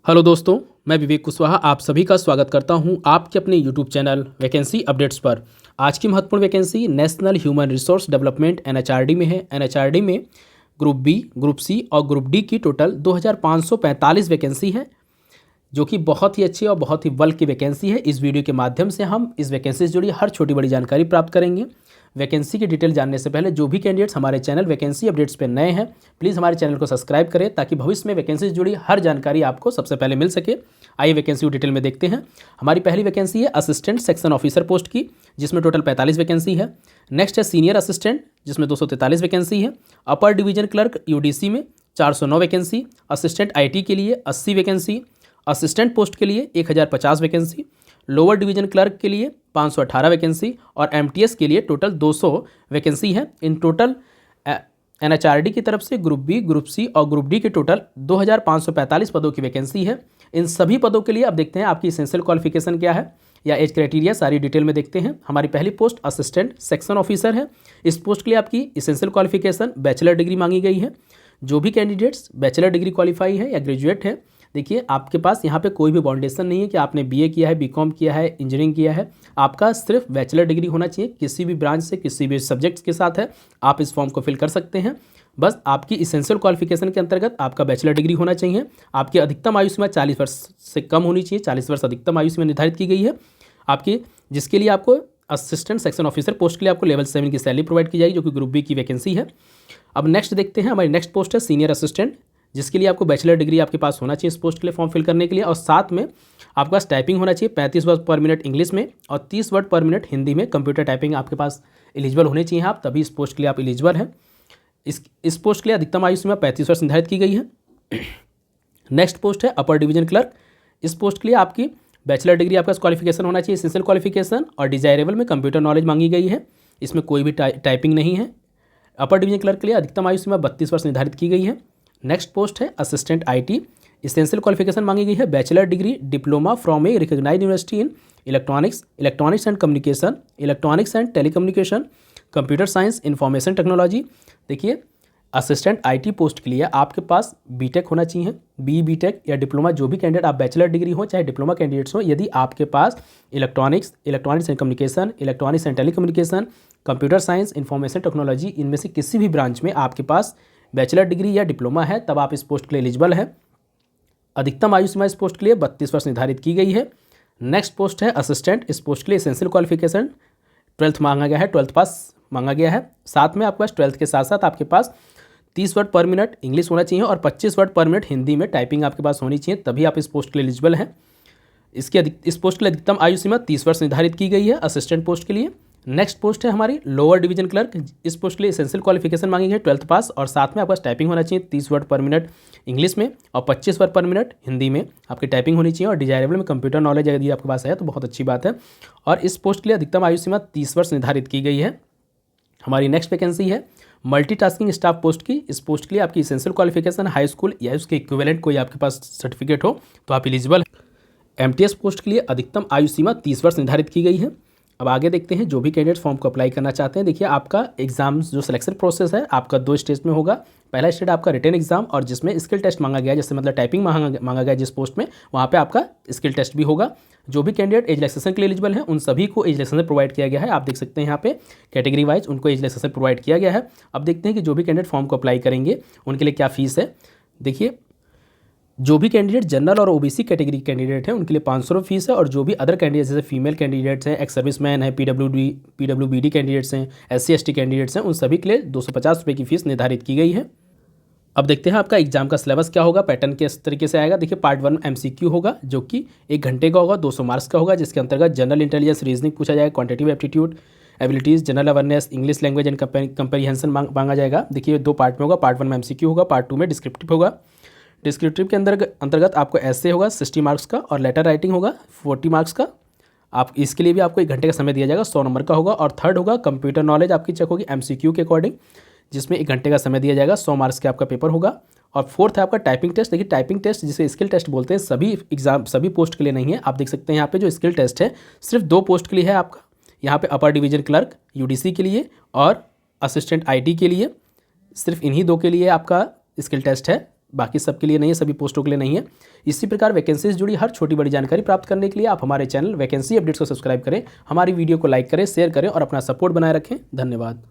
Hello दोस्तों, मैं विवेक कुशवाहा आप सभी का स्वागत करता हूं आपके अपने यूट्यूब चैनल वैकेंसी अपडेट्स पर। आज की महत्वपूर्ण vacancy national human resource development NHRD में है। एनएचआरडी में ग्रुप बी, ग्रुप सी और ग्रुप डी की टोटल 2545 वैकेंसी है, जो कि बहुत ही अच्छी और बहुत ही बल्क की वैकेंसी है। इस वीडियो के माध्यम से हम इस वैकेंसी से जुड़ी हर छोटी बड़ी जानकारी प्राप्त करेंगे। वैकेंसी की डिटेल जानने से पहले जो भी कैंडिडेट्स हमारे चैनल वैकेंसी अपडेट्स पर नए हैं, प्लीज़ हमारे चैनल को सब्सक्राइब करें ताकि भविष्य में वैकेंसी से जुड़ी हर जानकारी आपको सबसे पहले मिल सके। आइए वैकेंसी को डिटेल में देखते हैं। हमारी पहली वैकेंसी है असिस्टेंट सेक्शन ऑफिसर पोस्ट की, जिसमें टोटल 45 वैकेंसी है। नेक्स्ट है सीनियर असिस्टेंट, जिसमें 243 वैकेंसी है। अपर डिवीजन क्लर्क यूडीसी में 409 वैकेंसी। असिस्टेंट आईटी के लिए 80 वैकेंसी। असिस्टेंट पोस्ट के लिए 1050 वैकेंसी। लोअर डिवीजन क्लर्क के लिए 518 वैकेंसी और एमटीएस के लिए टोटल 200 वैकेंसी है। इन टोटल एनएचआरडी की तरफ से ग्रुप बी, ग्रुप सी और ग्रुप डी के टोटल 2545 पदों की वैकेंसी है। इन सभी पदों के लिए अब देखते हैं आपकी एसेंशियल क्वालिफिकेशन क्या है या एज क्राइटेरिया, सारी डिटेल में देखते हैं। हमारी पहली पोस्ट असिस्टेंट सेक्शन ऑफिसर है। इस पोस्ट के लिए आपकी एसेंशियल क्वालिफिकेशन बैचलर डिग्री मांगी गई है। जो भी कैंडिडेट्स बैचलर डिग्री क्वालिफाई है या ग्रेजुएट है, देखिए आपके पास यहाँ पे कोई भी बाउंडेशन नहीं है कि आपने बीए किया है, बीकॉम किया है, इंजीनियरिंग किया है। आपका सिर्फ बैचलर डिग्री होना चाहिए, किसी भी ब्रांच से, किसी भी सब्जेक्ट्स के साथ है, आप इस फॉर्म को फिल कर सकते हैं। बस आपकी इसेंशियल क्वालिफिकेशन के अंतर्गत आपका बैचलर डिग्री होना चाहिए। आपकी अधिकतम आयु सीमा 40 वर्ष से कम होनी चाहिए। 40 वर्ष अधिकतम आयु सीमा निर्धारित की गई है आपकी, जिसके लिए आपको असिस्टेंट सेक्शन ऑफिसर पोस्ट के लिए आपको लेवल 7 की सैलरी प्रोवाइड की जाएगी, जो कि ग्रुप बी की वैकेंसी है। अब नेक्स्ट देखते हैं, हमारी नेक्स्ट पोस्ट है सीनियर असिस्टेंट, जिसके लिए आपको बैचलर डिग्री आपके पास होना चाहिए इस पोस्ट के लिए फॉर्म फिल करने के लिए, और साथ में आपके पास टाइपिंग होना चाहिए 35 वर्ड पर मिनट इंग्लिश में और 30 वर्ड पर मिनट हिंदी में। कंप्यूटर टाइपिंग आपके पास एलिजिबल होने चाहिए आप, तभी इस पोस्ट के लिए आप एलिजिबल हैं। इस पोस्ट के लिए अधिकतम आयु सीमा 35 वर्ष निर्धारित की गई है। नेक्स्ट पोस्ट है अपर डिवीजन क्लर्क। इस पोस्ट के लिए आपकी बैचलर डिग्री आपका क्वालिफिकेशन होना चाहिए, एसेंशियल क्वालिफिकेशन, और डिजायरेबल में कंप्यूटर नॉलेज मांगी गई है। इसमें कोई भी टाइपिंग नहीं है। अपर डिवीजन क्लर्क के लिए अधिकतम आयु सीमा 32 वर्ष निर्धारित की गई है। नेक्स्ट पोस्ट है असिस्टेंट आईटी। एसेंशियल क्वालिफिकेशन मांगी गई है bachelor degree, diploma from a recognised university in electronics and communication, electronics and telecommunication, computer science, information technology. देखिए असिस्टेंट आईटी पोस्ट के लिए आपके पास बीटेक होना चाहिए, बीटेक या डिप्लोमा। जो भी कैंडिडेट, आप बैचलर डिग्री हो चाहे डिप्लोमा कैंडिडेट्स हो, यदि आपके पास electronics and communication, electronics and telecommunication, computer science, information technology, इनमें से किसी भी ब्रांच में आपके पास बैचलर डिग्री या डिप्लोमा है, तब आप इस पोस्ट के लिए एलिजिबल हैं। अधिकतम आयु सीमा इस पोस्ट के लिए 32 वर्ष निर्धारित की गई है। नेक्स्ट पोस्ट है असिस्टेंट। इस पोस्ट के लिए एसेंशियल क्वालिफिकेशन 12th मांगा गया है, 12th पास मांगा गया है। साथ में आपके पास 12th के साथ साथ आपके पास 30 वर्ड पर मिनट इंग्लिश होना चाहिए और 25 वर्ड पर मिनट हिंदी में टाइपिंग आपके पास होनी चाहिए, तभी आप इस पोस्ट के लिए एलिजिबल हैं। इस पोस्ट के लिए अधिकतम आयु सीमा 30 वर्ष निर्धारित की गई है असिस्टेंट पोस्ट के लिए। नेक्स्ट पोस्ट है हमारी लोअर डिवीजन क्लर्क। इस पोस्ट के लिए एसेंशियल क्वालिफिकेशन मांगी है 12th पास और साथ में आपका टाइपिंग होना चाहिए 30 वर्ड पर मिनट इंग्लिश में और 25 वर्ड पर मिनट हिंदी में आपकी टाइपिंग होनी चाहिए, और डिजायरेबल में कंप्यूटर नॉलेज यदि आपके पास है तो बहुत अच्छी बात है। और इस पोस्ट के लिए अधिकतम आयु सीमा 30 वर्ष निर्धारित की गई है। हमारी नेक्स्ट वैकेंसी है मल्टीटास्किंग स्टाफ पोस्ट की। इस पोस्ट के लिए आपकी एसेंशियल क्वालिफिकेशन हाई स्कूल या उसके इक्विवेलेंट कोई आपके पास सर्टिफिकेट हो तो आप एलिजिबल हैं। एमटीएस पोस्ट के लिए अधिकतम आयु सीमा 30 वर्ष निर्धारित की गई है। अब आगे देखते हैं जो भी कैंडिडेट फॉर्म को अप्लाई करना चाहते हैं। देखिए आपका एग्जाम जो सिलेक्शन प्रोसेस है आपका 2 स्टेज में होगा। पहला स्टेज आपका रिटन एग्जाम, और जिसमें स्किल टेस्ट मांगा गया है, जैसे मतलब टाइपिंग मांगा गया जिस पोस्ट में, वहाँ पे आपका स्किल टेस्ट भी होगा। जो भी कैंडिडेट एज रिलैक्सेशन के लिए एलिजिबल है उन सभी को एज रिलैक्सेशन प्रोवाइड किया गया है। आप देख सकते हैं यहाँ पे कैटेगरी वाइज उनको एज रिलैक्सेशन प्रोवाइड किया गया है। अब देखते हैं कि जो भी कैंडिडेट फॉर्म को अप्लाई करेंगे उनके लिए क्या फीस है। देखिए जो भी कैंडिडेट जनरल और ओबीसी कैटेगरी कैंडिडेट है उनके लिए 500 रुपये फीस है, और जो भी अदर कैंडिडेट्स जैसे फीमेल कैंडिडेट्स हैं, एक्स सर्विसमैन है, पीडब्ल्यूबीडी कैंडिडेट्स हैं, SC/ST कैंडिडेट्स हैं, उन सभी के लिए 250 रुपये की फीस निर्धारित की गई है। अब देखते हैं आपका एग्जाम का सिलेबस क्या होगा, पैटर्न किस तरीके से आएगा। देखिए पार्ट 1 MCQ होगा, जो कि 1 घंटे का होगा, 200 मार्क्स का होगा, जिसके अंतर्गत जनरल इंटेलिजेंस, रीजनिंग पूछा जाएगा, quantitative aptitude, abilities, general awareness, English language and comprehension मांगा जाएगा। देखिए 2 पार्ट में होगा, पार्ट 1 में MCQ होगा, पार्ट 2 में डिस्क्रिप्टिव होगा। डिस्क्रिप्टिव के अंतर्गत आपको ऐसे होगा 60 मार्क्स का, और लेटर राइटिंग होगा 40 मार्क्स का। आप इसके लिए भी आपको 1 घंटे का समय दिया जाएगा, 100 नंबर का होगा। और थर्ड होगा कंप्यूटर नॉलेज आपकी चेक होगी MCQ के अकॉर्डिंग, जिसमें 1 घंटे का समय दिया जाएगा, 100 मार्क्स के आपका पेपर होगा। और फोर्थ है आपका टाइपिंग टेस्ट। देखिए टाइपिंग टेस्ट जिसे स्किल टेस्ट बोलते हैं, सभी पोस्ट के लिए नहीं है। आप देख सकते हैं यहाँ पे जो स्किल टेस्ट है सिर्फ 2 पोस्ट के लिए है आपका। यहाँ पे अपर डिवीजन क्लर्क यूडीसी के लिए और असिस्टेंट आईटी के लिए, सिर्फ इन्हीं 2 के लिए आपका स्किल टेस्ट है। बाकी सबके लिए नहीं है, सभी पोस्टों के लिए नहीं है। इसी प्रकार वैकेंसी से जुड़ी हर छोटी बड़ी जानकारी प्राप्त करने के लिए आप हमारे चैनल वैकेंसी अपडेट्स को सब्सक्राइब करें, हमारी वीडियो को लाइक करें, शेयर करें और अपना सपोर्ट बनाए रखें। धन्यवाद।